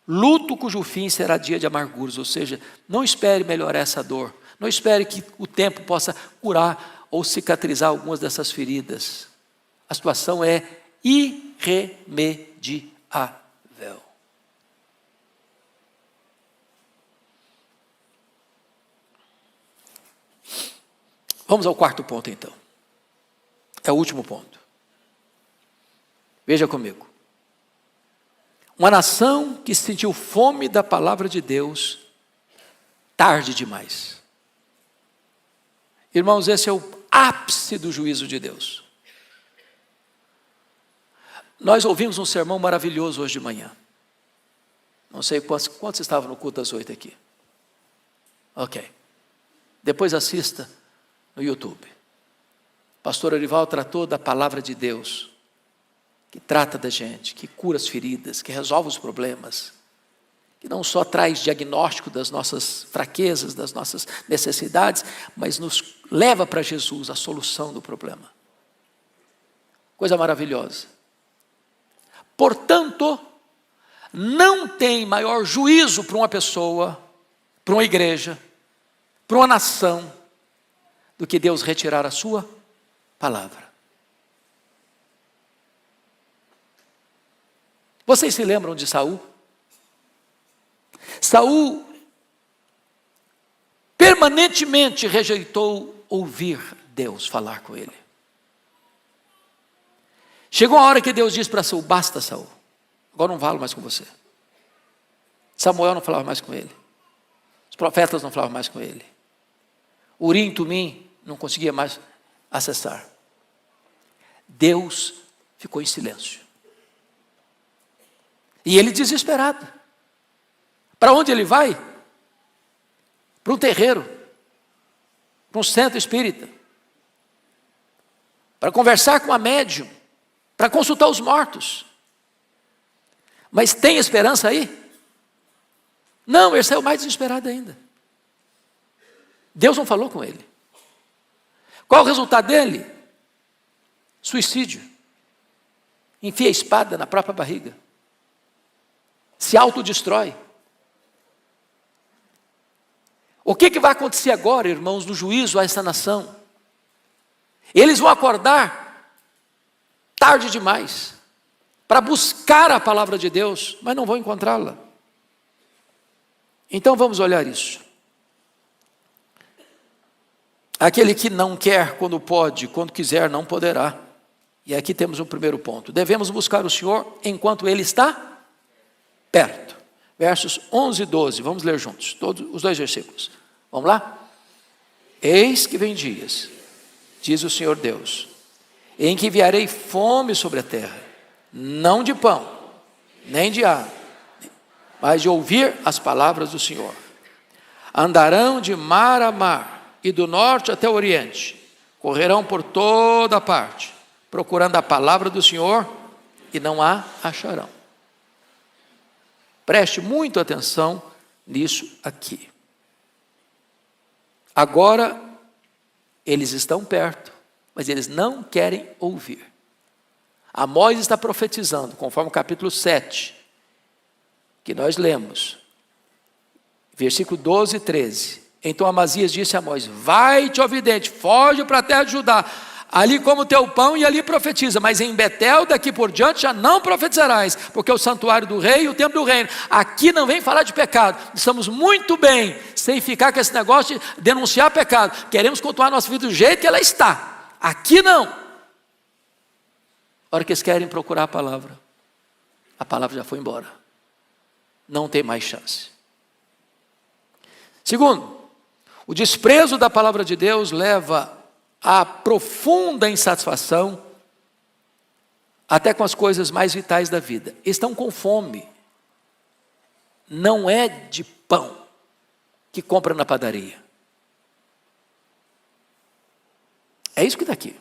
A: luto cujo fim será dia de amarguras, ou seja, não espere melhorar essa dor, não espere que o tempo possa curar ou cicatrizar algumas dessas feridas. A situação é irremediável. Vamos ao quarto ponto então. É o último ponto. Veja comigo. Uma nação que sentiu fome da palavra de Deus tarde demais. Irmãos, esse é o ápice do juízo de Deus. Nós ouvimos um sermão maravilhoso hoje de manhã. Não sei quantos estavam no culto das 8 aqui. Ok. Depois assista no YouTube. Pastor Arival tratou da palavra de Deus, que trata da gente, que cura as feridas, que resolve os problemas, que não só traz diagnóstico das nossas fraquezas, das nossas necessidades, mas nos leva para Jesus, a solução do problema. Coisa maravilhosa. Portanto, não tem maior juízo para uma pessoa, para uma igreja, para uma nação, do que Deus retirar a sua palavra. Vocês se lembram de Saul? Saul permanentemente rejeitou ouvir Deus falar com ele. Chegou a hora que Deus disse para Saul: basta, Saul, agora não falo mais com você. Samuel não falava mais com ele. Os profetas não falavam mais com ele. Urim e Tumim não conseguia mais acessar. Deus ficou em silêncio. E ele desesperado. Para onde ele vai? Para um terreiro, para um centro espírita, para conversar com a médium, para consultar os mortos. Mas tem esperança aí? Não, ele saiu mais desesperado ainda. Deus não falou com ele. Qual o resultado dele? Suicídio. Enfia a espada na própria barriga. Se autodestrói. O que vai acontecer agora, irmãos, no juízo a essa nação? Eles vão acordar tarde demais para buscar a palavra de Deus, mas não vão encontrá-la. Então vamos olhar isso. Aquele que não quer quando pode, quando quiser não poderá. E aqui temos um primeiro ponto. Devemos buscar o Senhor enquanto Ele está perto. Versos 11 e 12, vamos ler juntos, todos os 2 versículos. Vamos lá? Eis que vem dias, diz o Senhor Deus, em que enviarei fome sobre a terra, não de pão, nem de água, mas de ouvir as palavras do Senhor. Andarão de mar a mar, e do norte até o oriente, correrão por toda parte, procurando a palavra do Senhor, e não a acharão. Preste muito atenção nisso aqui. Agora, eles estão perto, mas eles não querem ouvir. Amós está profetizando, conforme o capítulo 7, que nós lemos, versículo 12 e 13. Então Amazias disse a Amós: vai-te, ó vidente, foge para a terra de Judá, ali como o teu pão e ali profetiza, mas em Betel daqui por diante já não profetizarás, porque é o santuário do rei e o templo do reino. Aqui não vem falar de pecado, estamos muito bem, sem ficar com esse negócio de denunciar pecado, queremos continuar a nossa vida do jeito que ela está, aqui não. A hora que eles querem procurar a palavra já foi embora, não tem mais chance. Segundo, o desprezo da palavra de Deus leva a profunda insatisfação, até com as coisas mais vitais da vida. Estão com fome. Não é de pão que compra na padaria. É isso que está aqui.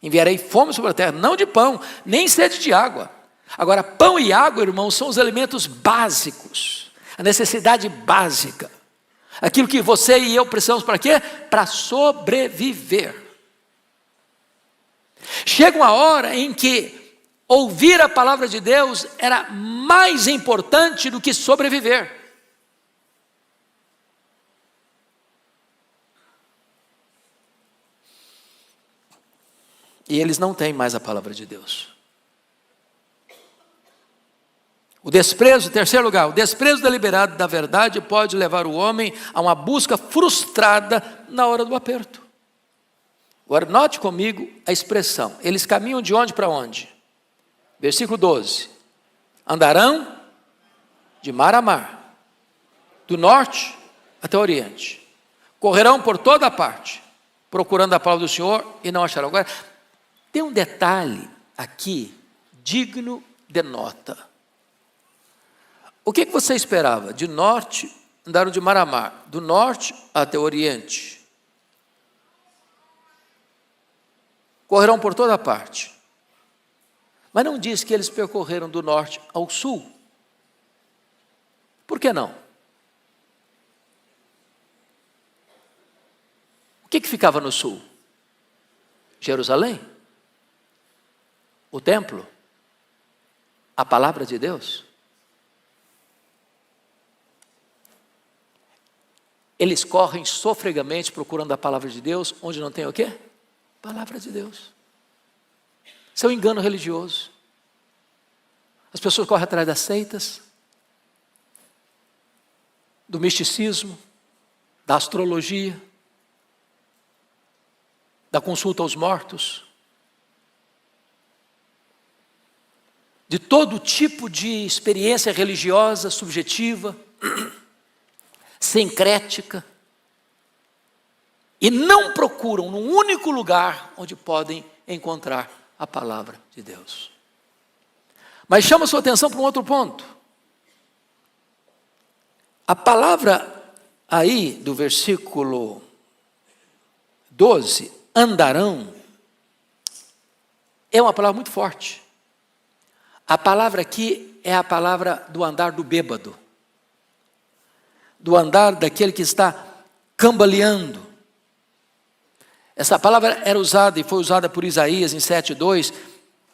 A: Enviarei fome sobre a terra, não de pão, nem sede de água. Agora, pão e água, irmãos, são os elementos básicos, a necessidade básica. Aquilo que você e eu precisamos para quê? Para sobreviver. Chega uma hora em que ouvir a palavra de Deus era mais importante do que sobreviver. E eles não têm mais a palavra de Deus. O desprezo, em terceiro lugar, o desprezo deliberado da verdade pode levar o homem a uma busca frustrada na hora do aperto. Agora, note comigo a expressão. Eles caminham de onde para onde? Versículo 12. Andarão de mar a mar, do norte até o oriente. Correrão por toda parte, procurando a palavra do Senhor e não acharão. Agora, tem um detalhe aqui, digno de nota. O que você esperava? De norte, andaram de mar a mar, do norte até o oriente. Correrão por toda parte. Mas não diz que eles percorreram do norte ao sul. Por que não? O que ficava no sul? Jerusalém? O templo? A palavra de Deus? Eles correm sofregamente procurando a palavra de Deus, onde não tem o quê? Palavra de Deus. Isso é um engano religioso. As pessoas correm atrás das seitas, do misticismo, da astrologia, da consulta aos mortos, de todo tipo de experiência religiosa subjetiva, sincrética, e não procuram num único lugar onde podem encontrar a palavra de Deus. Mas chama a sua atenção para um outro ponto. A palavra aí do versículo 12, andarão, é uma palavra muito forte. A palavra aqui é a palavra do andar do bêbado, do andar daquele que está cambaleando. Essa palavra era usada e foi usada por Isaías em 7:2,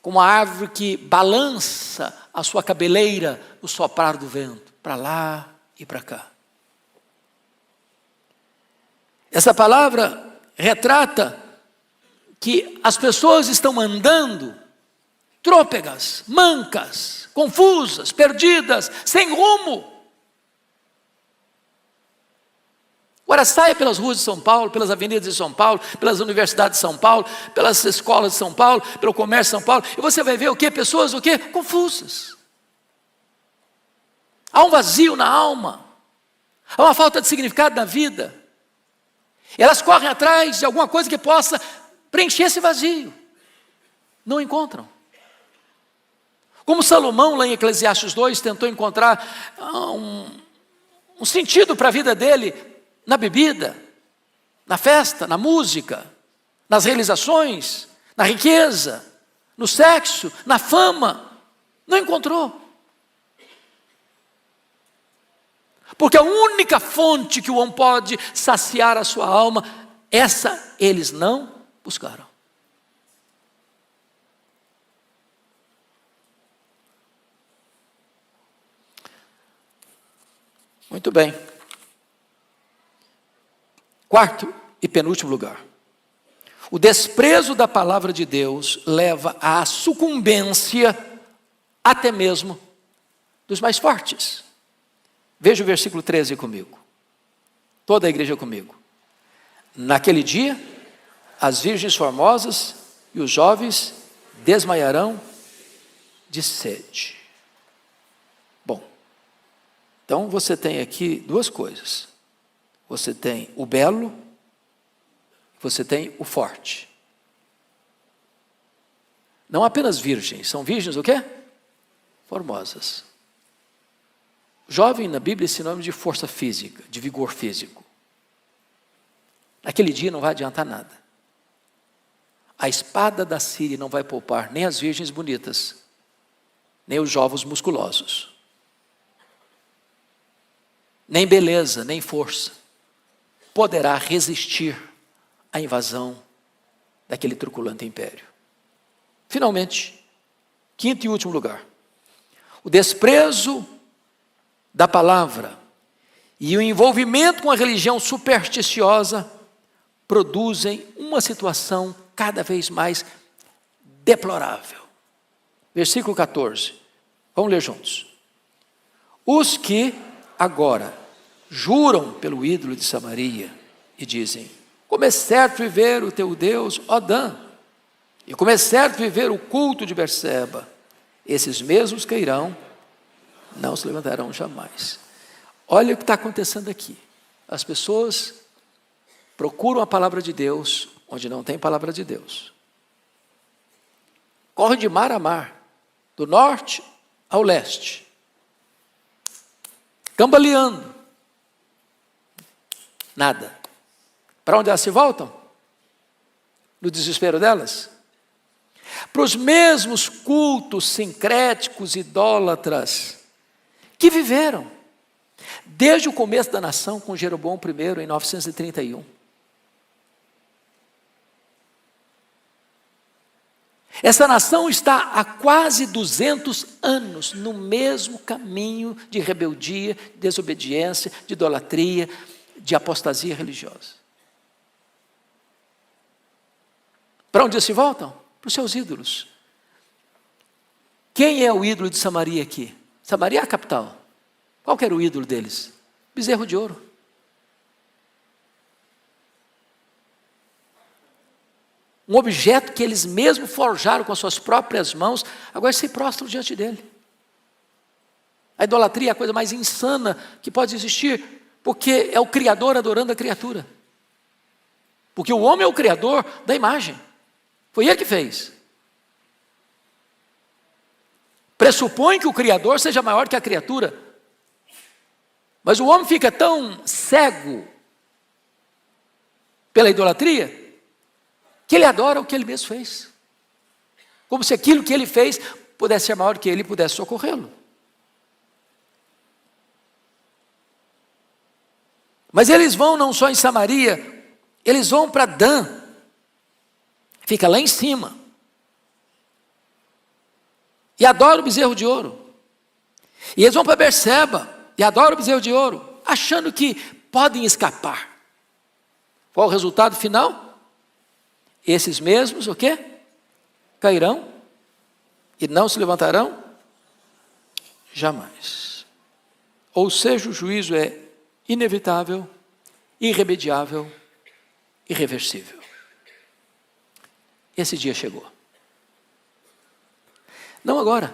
A: como uma árvore que balança a sua cabeleira no soprar do vento, para lá e para cá. Essa palavra retrata que as pessoas estão andando trôpegas, mancas, confusas, perdidas, sem rumo. Agora saia pelas ruas de São Paulo, pelas avenidas de São Paulo, pelas universidades de São Paulo, pelas escolas de São Paulo, pelo comércio de São Paulo, e você vai ver o quê? Pessoas o quê? Confusas. Há um vazio na alma, há uma falta de significado na vida. Elas correm atrás de alguma coisa que possa preencher esse vazio. Não encontram. Como Salomão, lá em Eclesiastes 2, tentou encontrar um sentido para a vida dele na bebida, na festa, na música, nas realizações, na riqueza, no sexo, na fama. Não encontrou. Porque a única fonte que o homem pode saciar a sua alma, essa eles não buscaram. Muito bem. Quarto e penúltimo lugar. O desprezo da palavra de Deus leva à sucumbência até mesmo dos mais fortes. Veja o versículo 13 comigo. Toda a igreja comigo. Naquele dia, as virgens formosas e os jovens desmaiarão de sede. Bom, então você tem aqui duas coisas. Você tem o belo, você tem o forte. Não apenas virgens, são virgens o quê? Formosas. Jovem na Bíblia é sinônimo de força física, de vigor físico. Naquele dia não vai adiantar nada. A espada da Síria não vai poupar nem as virgens bonitas, nem os jovens musculosos. Nem beleza, nem força poderá resistir à invasão daquele truculento império. Finalmente, quinto e último lugar. O desprezo da palavra e o envolvimento com a religião supersticiosa produzem uma situação cada vez mais deplorável. Versículo 14. Vamos ler juntos. Os que agora juram pelo ídolo de Samaria e dizem: como é certo viver o teu Deus, ó Dan, e como é certo viver o culto de Berseba, esses mesmos cairão, não se levantarão jamais. Olha o que está acontecendo aqui. As pessoas procuram a palavra de Deus onde não tem palavra de Deus. Correm de mar a mar, do norte ao leste, cambaleando. Nada. Para onde elas se voltam? No desespero delas? Para os mesmos cultos sincréticos, idólatras, que viveram desde o começo da nação com Jeroboão I, em 931. Essa nação está há quase 200 anos no mesmo caminho de rebeldia, desobediência, de idolatria, de apostasia religiosa. Para onde se voltam? Para os seus ídolos. Quem é o ídolo de Samaria aqui? Samaria é a capital. Qual que era o ídolo deles? Bezerro de ouro. Um objeto que eles mesmos forjaram com as suas próprias mãos, agora se prostram diante dele. A idolatria é a coisa mais insana que pode existir, porque é o Criador adorando a criatura. Porque o homem é o Criador da imagem. Foi ele que fez. pressupõe que o Criador seja maior que a criatura. Mas o homem fica tão cego pela idolatria que ele adora o que ele mesmo fez. Como se aquilo que ele fez pudesse ser maior que ele e pudesse socorrê-lo. Mas eles vão não só em Samaria, eles vão para Dan. Fica lá em cima. E adoram o bezerro de ouro. E eles vão para Berseba e adoram o bezerro de ouro, achando que podem escapar. Qual o resultado final? Esses mesmos, o quê? Cairão e não se levantarão jamais. Ou seja, o juízo é inevitável, irremediável, irreversível. Esse dia chegou. Não agora.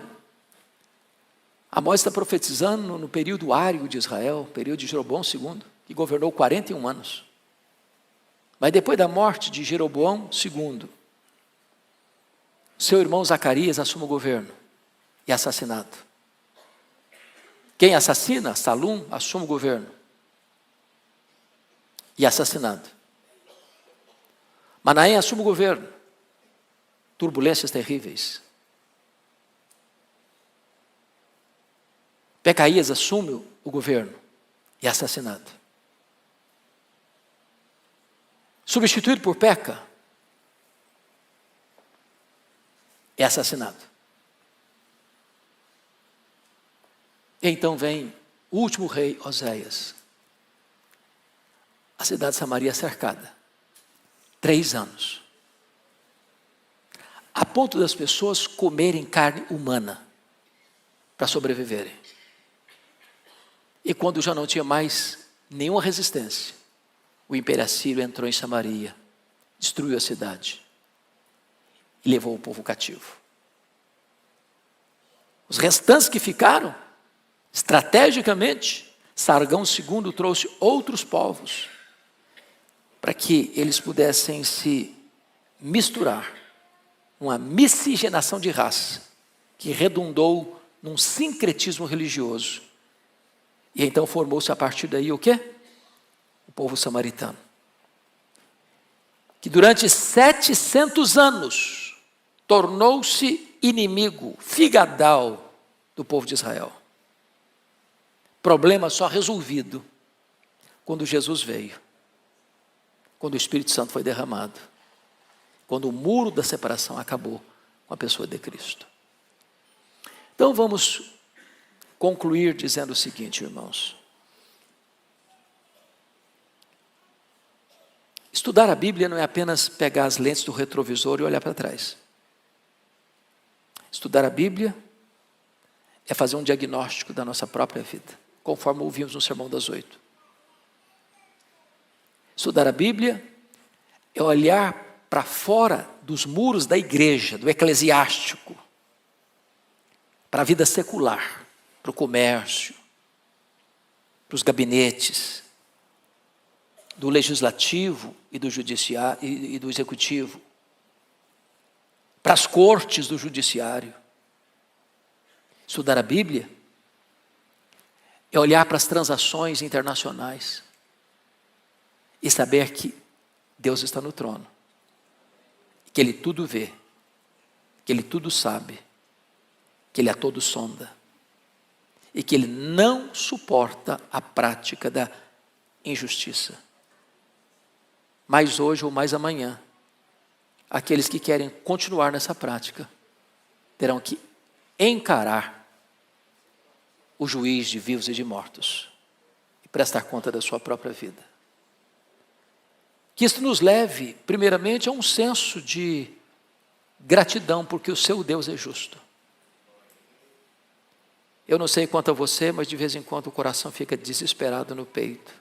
A: Amós está profetizando no período árido de Israel, período de Jeroboão II, que governou 41 anos. Mas depois da morte de Jeroboão II, seu irmão Zacarias assume o governo e é assassinado. Quem assassina? Salum assume o governo e é assassinado. Manaém assume o governo. Turbulências terríveis. Pecaías assume o governo e é assassinado. Substituído por Peca, é assassinado. E então vem o último rei, Oséias. A cidade de Samaria é cercada. 3 anos. A ponto das pessoas comerem carne humana para sobreviverem. E quando já não tinha mais nenhuma resistência, o Império Assírio entrou em Samaria, destruiu a cidade e levou o povo cativo. Os restantes que ficaram, estrategicamente, Sargão II trouxe outros povos para que eles pudessem se misturar, uma miscigenação de raça, que redundou num sincretismo religioso. E então formou-se a partir daí o quê? O povo samaritano. Que durante 700 anos tornou-se inimigo, figadal do povo de Israel. Problema só resolvido quando Jesus veio. Quando o Espírito Santo foi derramado. Quando o muro da separação acabou com a pessoa de Cristo. Então vamos concluir dizendo o seguinte, irmãos. Estudar a Bíblia não é apenas pegar as lentes do retrovisor e olhar para trás. Estudar a Bíblia é fazer um diagnóstico da nossa própria vida, conforme ouvimos no Sermão das 8. Estudar a Bíblia é olhar para fora dos muros da igreja, do eclesiástico, para a vida secular, para o comércio, para os gabinetes, do legislativo e do judiciário e do executivo, para as cortes do judiciário. Estudar a Bíblia é olhar para as transações internacionais e saber que Deus está no trono, que Ele tudo vê, que Ele tudo sabe, que Ele a todo sonda e que Ele não suporta a prática da injustiça. Mais hoje ou mais amanhã, aqueles que querem continuar nessa prática terão que encarar o juiz de vivos e de mortos e prestar conta da sua própria vida. Que isso nos leve, primeiramente, a um senso de gratidão, porque o seu Deus é justo. Eu não sei quanto a você, mas de vez em quando o coração fica desesperado no peito,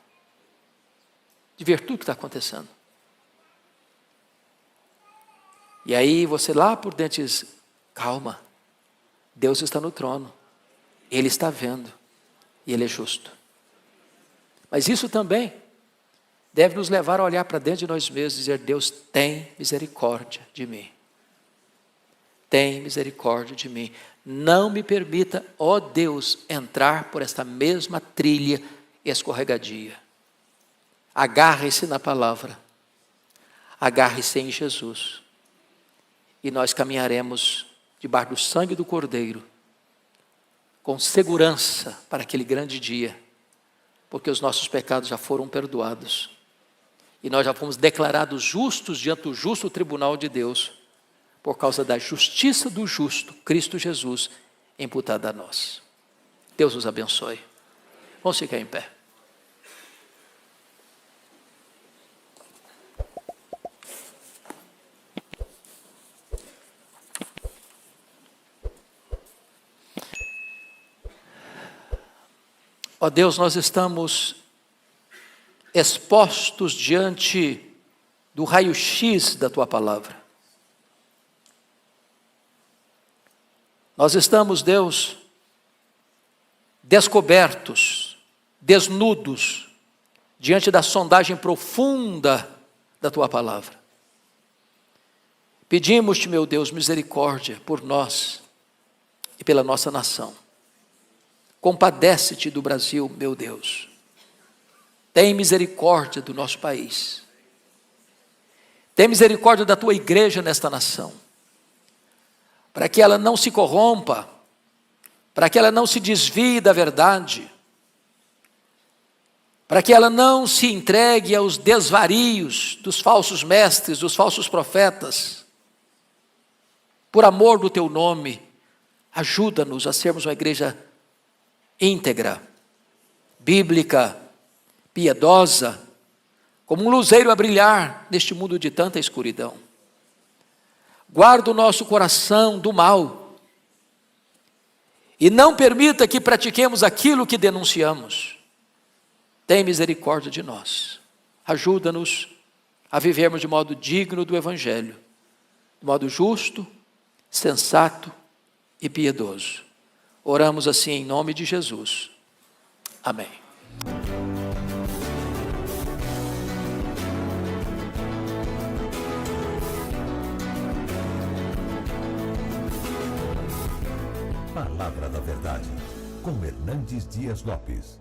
A: de ver tudo que está acontecendo. E aí você lá por dentro diz, calma, Deus está no trono, Ele está vendo, e Ele é justo. Mas isso também deve nos levar a olhar para dentro de nós mesmos e dizer, Deus tem misericórdia de mim. Tem misericórdia de mim. não me permita, ó Deus, entrar por esta mesma trilha escorregadia. Agarre-se na palavra, agarre-se em Jesus, e nós caminharemos debaixo do sangue do Cordeiro, com segurança para aquele grande dia, porque os nossos pecados já foram perdoados, e nós já fomos declarados justos diante do justo tribunal de Deus, por causa da justiça do justo, Cristo Jesus, imputada a nós. Deus nos abençoe. Vamos ficar em pé. Ó Deus, nós estamos expostos diante do raio-x da Tua palavra. Nós estamos, Deus, descobertos, desnudos, diante da sondagem profunda da Tua palavra. Pedimos-te, meu Deus, misericórdia por nós e pela nossa nação. Compadece-te do Brasil, meu Deus. Tem misericórdia do nosso país. Tem misericórdia da tua igreja nesta nação. Para que ela não se corrompa, para que ela não se desvie da verdade, para que ela não se entregue aos desvarios dos falsos mestres, dos falsos profetas. Por amor do teu nome, ajuda-nos a sermos uma igreja íntegra, bíblica, piedosa, como um luzeiro a brilhar neste mundo de tanta escuridão. Guarda o nosso coração do mal e não permita que pratiquemos aquilo que denunciamos. Tem misericórdia de nós. Ajuda-nos a vivermos de modo digno do Evangelho, de modo justo, sensato e piedoso. Oramos assim em nome de Jesus. Amém.
B: Palavra da Verdade, com Hernandes Dias Lopes.